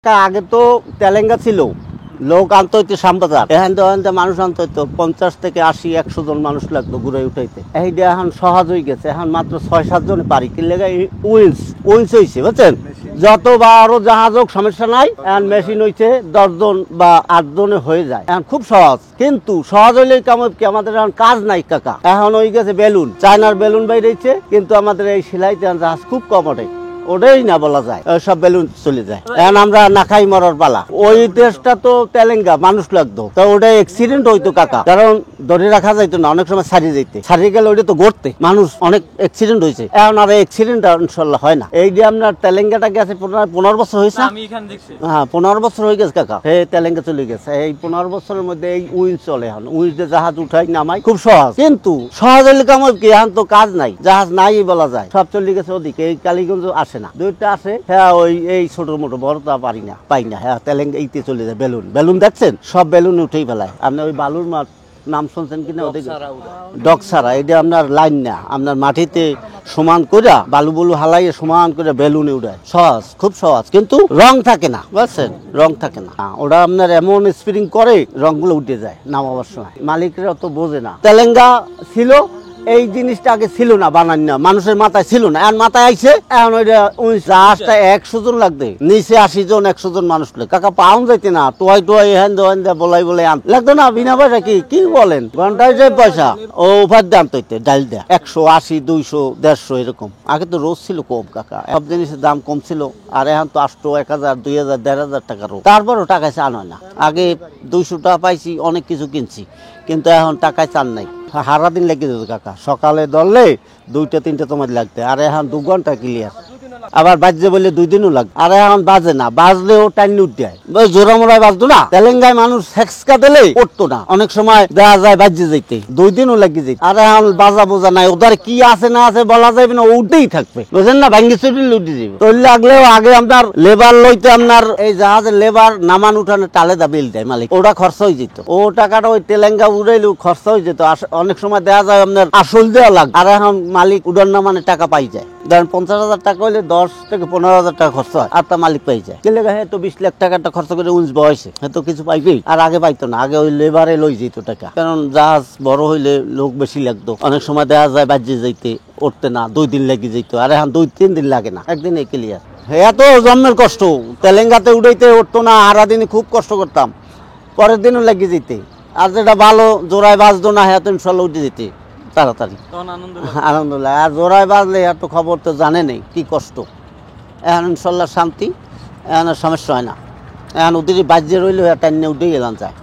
আগে তো তেলেঙ্গা ছিল, লোক আনতে হইতো শ্যামবাজার, এখান মানুষ আনতে হইতো 50 থেকে 80 100 জন মানুষ লাগতো ঘুরে উঠাইতে। এইটা এখন সহজ হয়ে গেছে, এখন মাত্র 6-7 জনে পারি। কি লেগে উইন্স হয়েছে বুঝছেন, যত বা আরো জাহাজ হোক সমস্যা নাই। এখন মেশিন হয়েছে 10 জন বা 8 জনে হয়ে যায়, এখন খুব সহজ। কিন্তু সহজ হইলে কেমন কি, আমাদের এখন কাজ নাই কাকা। এখন হয়ে গেছে বেলুন, চায়নার বেলুন বাইরেছে, কিন্তু আমাদের এই সেলাইতে জাহাজ খুব কম ওঠে, ওটাই না বলা যায়, সব বেলুন চলে যায়। এখন আমরা না খাই মরার পালা। ওই দেশটা তো তেলেঙ্গা, মানুষ লাগতো, তো ওটা অ্যাক্সিডেন্ট হইতো কাকা, কারণ ধরে রাখা যাইতো না, অনেক সময় ছাড়িয়ে যাইতে, ছাড়িয়ে গেলে ওইটা তো গড়তে মানুষ অনেক অ্যাক্সিডেন্ট হয়েছে। এখন আর অ্যাক্সিডেন্ট ইনশাল্লাহ হয় না। এই যে আপনার তেলেঙ্গাটা গেছে 15 বছর হয়েছে, হ্যাঁ 15 বছর হয়ে গেছে কাকা। এই তেলেঙ্গা চলে গেছে, এই 15 বছরের মধ্যে এই উইন্স চলে। এখন উইন্স দিয়ে জাহাজ উঠাই নামাই খুব সহজ। কিন্তু সহজ হলে কেমন কি, এখন তো কাজ নাই, জাহাজ নাই বলা যায়, সব চলে গেছে ওদিকে। এই কালীগঞ্জ আসে না, দুইটা আসে, হ্যাঁ ওই এই ছোট মোটো, বড় তো পাই না। হ্যাঁ তেলেঙ্গা ইতে চলে যায়। বেলুন দেখছেন, সব বেলুন উঠেই ফেলায়। আপনি ওই বালুর মাঠ নাম শুনছেন কিনা, ওদিকে ডক ছাড়া, এটা আপনার লাইন না, আপনার মাটিতে সমান করে বালু হালাইয়ে সমান করে বেলুনে উড়ায়। সহজ, খুব সহজ, কিন্তু রং থাকে না বুঝছেন, রং থাকে না। ওরা আপনার এমন স্প্রিং করে, রংগুলো উঠে যায় নামাবার সময়। মালিকরা তো বোঝে না। তেলেঙ্গা ছিল, এই জিনিসটা আগে ছিল না, বানান না, মানুষের মাথায় ছিল না, এখন মাথায় আইছে। এখন ওইটা জাহাজটা 100 জন লাগবে, নিচে 80 জন 100 জন মানুষ লাগে কাকা, পাউন যাইতে না, টোয়াই হ্যান বলাই আন লাগতো না, বিনা পয়সা। কি বলেন, ঘন্টায় যে পয়সা ও ওভার দাম তৈতে, ডাল দেয় 180 200 150 এরকম। আগে তো রোজ ছিল কম কাকা, সব জিনিসের দাম কম ছিল। আর এখন তো 800 1000 2000 1500 টাকা রোজ, তারপরও টাকায় চান হয় না। আগে 200 টাকা পাইছি, অনেক কিছু কিনছি, কিন্তু এখন টাকায় চান নাই। সারা দিন লেগে যেত কাকা, সকালে ধরলে 2টা 3টা তোমার লাগতে, আর এখন 2 ঘন্টা ক্লিয়ার। আবার বাজছে বললে 2 দিনও লাগবে, আর এখন বাজে না, বাজলেও টাইম উঠ যায়, জোরা মোড়ায় বাজতো না। তেলেঙ্গায় মানুষ হেক্সকা দিলে উঠতো না, অনেক সময় দেখা যায় বাজে যাইতে 2 দিনও লাগে যেত। আর এখন বাজা বোঝা নাই, ওদের কি আছে না আছে বলা যাবে না, উঠতেই থাকবে বুঝলেন না, ভাঙ্গি চুরি উঠে যাবে। তৈরি লাগলেও আগে আপনার লেবার লইতে, আপনার এই জাহাজের লেবার নামান উঠানে টালেদা বিল দেয় মালিক, ওটা খরচা হয়ে যেত। ও টাকাটা ওই তেলেঙ্গা উড়াইলেও খরচা হয়ে যেত। অনেক সময় দেখা যায় আপনার আসল দেওয়া লাগে, আর এখন মালিক উড়ান নামানে টাকা পাই যায়। ধরেন 50,000 টাকা হইলে 10 থেকে 15,000 টাকা খরচ হয়, আর তা মালিক পাই যায়। হয়তো 20 লাখ টাকাটা খরচ করে উইন্স বয়সে হয়তো কিছু পাইবেই, আর আগে পাইতো না। আগে ওই লেবারে লই যেত টাকা, কারণ জাহাজ বড় হইলে লোক বেশি লাগতো। অনেক সময় দেখা যায় বাজ্যে যাইতে উঠতে না, 2 দিন লেগে যেত, আর এখন 2-3 দিন লাগে না, একদিনে ক্লিয়ার। এত জন্মের কষ্ট, তেলেঙ্গাতে উঠাইতে উঠতো না, হারা দিনে খুব কষ্ট করতাম, পরের দিনও লেগে যেতে। আর যেটা ভালো জোড়ায় বাজতো না, হ্যাঁ তো ইনশাল্লাহ উঠে যেতে তাড়াতাড়ি, আনন্দুল্লাহ। আর জোড়ায় বাজলে এত খবর তো জানে নেই কি কষ্ট। এখন ইনশাল্লাহ শান্তি, এখন সমস্যা হয় না। এখন ওদের বাজ্যে রইলেও টাইনে উঠে গেলাম যায়।